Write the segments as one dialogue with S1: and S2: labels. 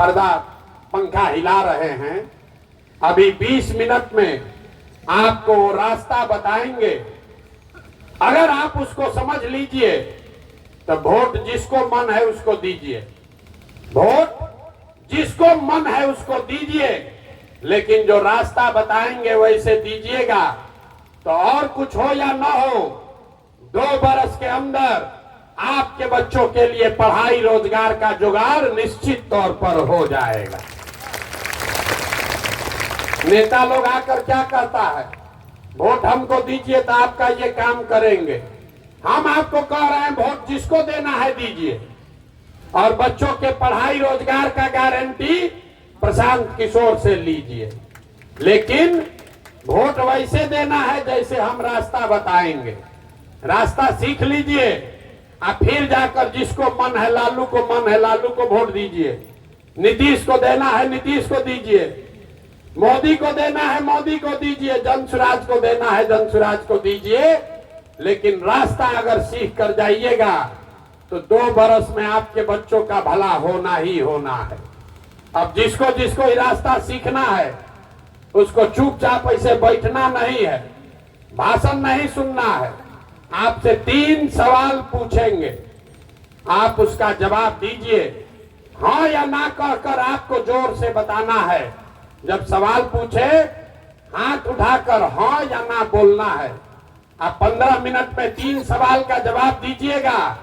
S1: पर्दा पंखा हिला रहे हैं। अभी 20 मिनट में आपको रास्ता बताएंगे। अगर आप उसको समझ लीजिए तो वोट जिसको मन है उसको दीजिए, वोट जिसको मन है उसको दीजिए, लेकिन जो रास्ता बताएंगे वैसे दीजिएगा। तो और कुछ हो या ना हो, 2 बरस के अंदर आपके बच्चों के लिए पढ़ाई रोजगार का जुगाड़ निश्चित तौर पर हो जाएगा। नेता लोग आकर क्या कहता है, वोट हमको दीजिए तो आपका ये काम करेंगे। हम आपको कह रहे हैं वोट जिसको देना है दीजिए, और बच्चों के पढ़ाई रोजगार का गारंटी प्रशांत किशोर से लीजिए। लेकिन वोट वैसे देना है जैसे हम रास्ता बताएंगे। रास्ता सीख लीजिए, आप फिर जाकर जिसको मन है लालू को मन है लालू को वोट दीजिए। नीतीश को देना है नीतीश को दीजिए, मोदी को देना है मोदी को दीजिए, जनसुराज को देना है जनसुराज को दीजिए। लेकिन रास्ता अगर सीख कर जाइएगा तो 2 बरस में आपके बच्चों का भला होना ही होना है। अब जिसको जिसको ये रास्ता सीखना है उसको चुपचाप ऐसे बैठना नहीं है, भाषण नहीं सुनना है। आपसे 3 सवाल पूछेंगे, आप उसका जवाब दीजिए। हाँ या ना कहकर आपको जोर से बताना है। जब सवाल पूछे हाथ उठाकर हाँ या ना बोलना है। आप 15 मिनट में 3 सवाल का जवाब दीजिएगा।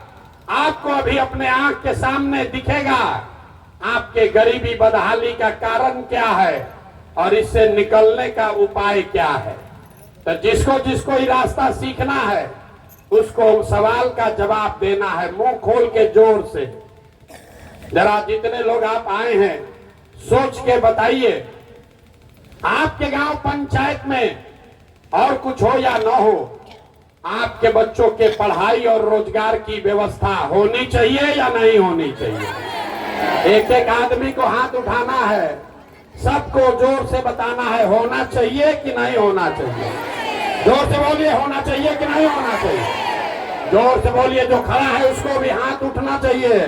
S1: आपको अभी अपने आंख के सामने दिखेगा आपके गरीबी बदहाली का कारण क्या है और इससे निकलने का उपाय क्या है। तो जिसको जिसको ये रास्ता सीखना है उसको सवाल का जवाब देना है, मुंह खोल के जोर से। जरा जितने लोग आप आए हैं सोच के बताइए, आपके गांव पंचायत में और कुछ हो या न हो, आपके बच्चों के पढ़ाई और रोजगार की व्यवस्था होनी चाहिए या नहीं होनी चाहिए। एक एक आदमी को हाथ उठाना है, सबको जोर से बताना है होना चाहिए कि नहीं होना चाहिए। जोर से बोलिए होना चाहिए कि नहीं होना चाहिए। जोर से बोलिए, जो खड़ा है उसको भी हाथ उठना चाहिए।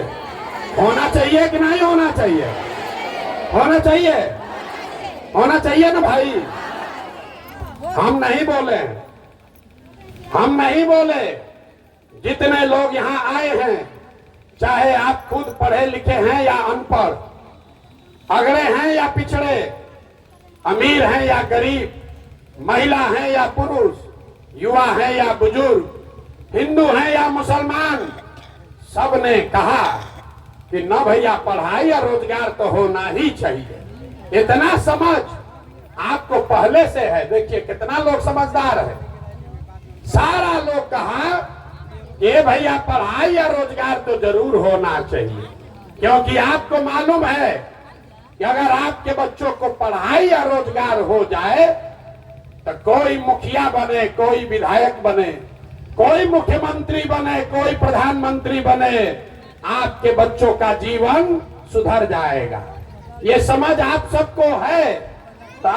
S1: होना चाहिए कि नहीं होना चाहिए। होना चाहिए, होना चाहिए ना भाई। हम नहीं बोले, हम नहीं बोले। जितने लोग यहाँ आए हैं, चाहे आप खुद पढ़े लिखे हैं या अनपढ़, अगड़े हैं या पिछड़े, अमीर हैं या गरीब, महिला हैं या पुरुष, युवा हैं या बुजुर्ग, हिंदू हैं या मुसलमान, सबने कहा कि न भैया पढ़ाई और रोजगार तो होना ही चाहिए। इतना समझ आपको पहले से है। देखिए कितना लोग समझदार है। सारा लोग कहा कि भैया पढ़ाई या रोजगार तो जरूर होना चाहिए, क्योंकि आपको मालूम है कि अगर आपके बच्चों को पढ़ाई या रोजगार हो जाए तो कोई मुखिया बने, कोई विधायक बने, कोई मुख्यमंत्री बने, कोई प्रधानमंत्री बने, आपके बच्चों का जीवन सुधर जाएगा। ये समझ आप सबको है। तो